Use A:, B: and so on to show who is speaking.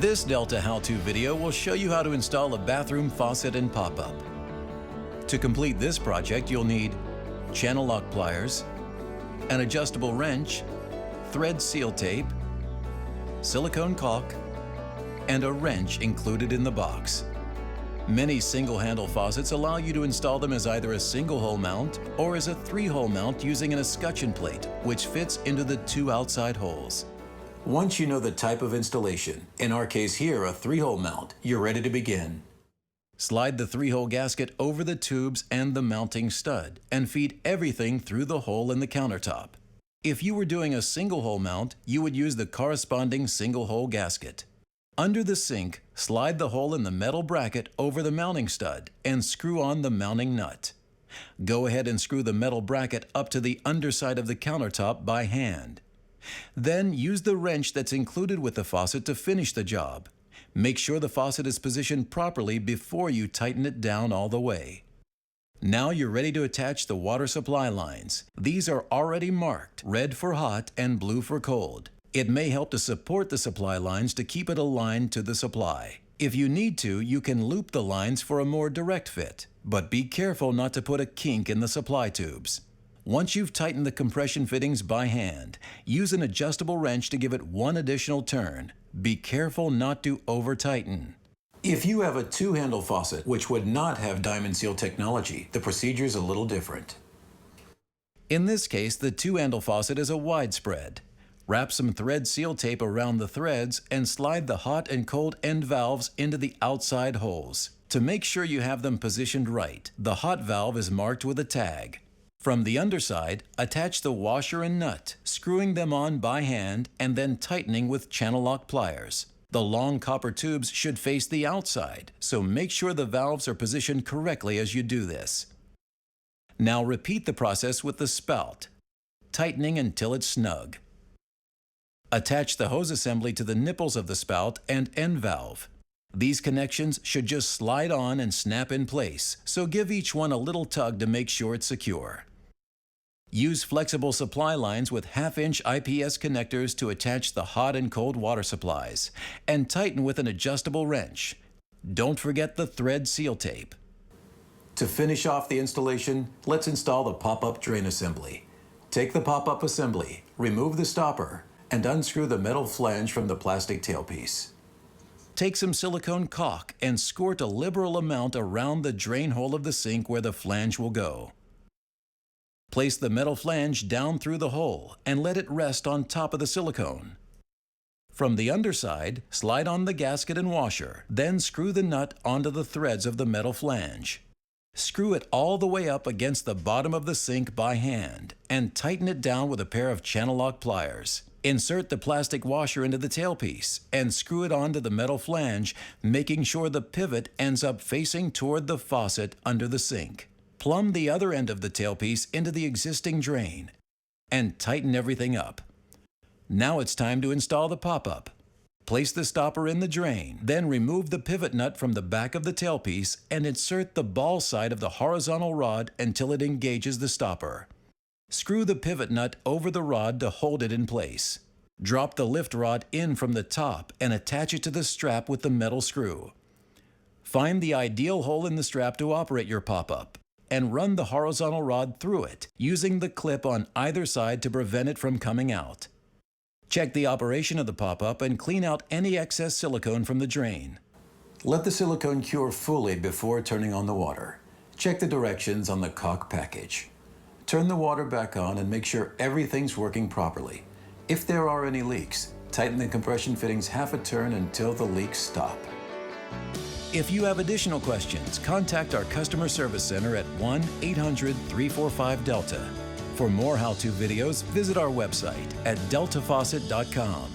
A: This Delta how-to video will show you how to install a bathroom faucet in PopUp. To complete this project, you'll need channel lock pliers, an adjustable wrench, thread seal tape, silicone caulk, and a wrench included in the box. Many single-handle faucets allow you to install them as either a single-hole mount or as a three-hole mount using an escutcheon plate, which fits into the two outside holes. Once you know the type of installation, in our case here a three-hole mount, you're ready to begin. Slide the three-hole gasket over the tubes and the mounting stud and feed everything through the hole in the countertop. If you were doing a single-hole mount, you would use the corresponding single-hole gasket. Under the sink, slide the hole in the metal bracket over the mounting stud and screw on the mounting nut. Go ahead and screw the metal bracket up to the underside of the countertop by hand. Then use the wrench that's included with the faucet to finish the job. Make sure the faucet is positioned properly before you tighten it down all the way. Now you're ready to attach the water supply lines. These are already marked, red for hot and blue for cold. It may help to support the supply lines to keep it aligned to the supply. If you need to, you can loop the lines for a more direct fit, but be careful not to put a kink in the supply tubes. Once you've tightened the compression fittings by hand, use an adjustable wrench to give it one additional turn. Be careful not to over-tighten. If you have a two-handle faucet, which would not have diamond seal technology, the procedure is a little different. In this case, the two-handle faucet is a widespread. Wrap some thread seal tape around the threads and slide the hot and cold end valves into the outside holes. To make sure you have them positioned right, the hot valve is marked with a tag. From the underside, attach the washer and nut, screwing them on by hand and then tightening with channel lock pliers. The long copper tubes should face the outside, so make sure the valves are positioned correctly as you do this. Now repeat the process with the spout, tightening until it's snug. Attach the hose assembly to the nipples of the spout and end valve. These connections should just slide on and snap in place, so give each one a little tug to make sure it's secure. Use flexible supply lines with half-inch IPS connectors to attach the hot and cold water supplies, and tighten with an adjustable wrench. Don't forget the thread seal tape. To finish off the installation, let's install the pop-up drain assembly. Take the pop-up assembly, remove the stopper, and unscrew the metal flange from the plastic tailpiece. Take some silicone caulk and squirt a liberal amount around the drain hole of the sink where the flange will go. Place the metal flange down through the hole and let it rest on top of the silicone. From the underside, slide on the gasket and washer, then screw the nut onto the threads of the metal flange. Screw it all the way up against the bottom of the sink by hand and tighten it down with a pair of channel lock pliers. Insert the plastic washer into the tailpiece and screw it onto the metal flange, making sure the pivot ends up facing toward the faucet under the sink. Plumb the other end of the tailpiece into the existing drain and tighten everything up. Now it's time to install the pop-up. Place the stopper in the drain, then remove the pivot nut from the back of the tailpiece and insert the ball side of the horizontal rod until it engages the stopper. Screw the pivot nut over the rod to hold it in place. Drop the lift rod in from the top and attach it to the strap with the metal screw. Find the ideal hole in the strap to operate your pop-up and run the horizontal rod through it, using the clip on either side to prevent it from coming out. Check the operation of the pop-up and clean out any excess silicone from the drain. Let the silicone cure fully before turning on the water. Check the directions on the caulk package. Turn the water back on and make sure everything's working properly. If there are any leaks, tighten the compression fittings half a turn until the leaks stop. If you have additional questions, contact our customer service center at 1-800-345-DELTA. For more how-to videos, visit our website at deltafaucet.com.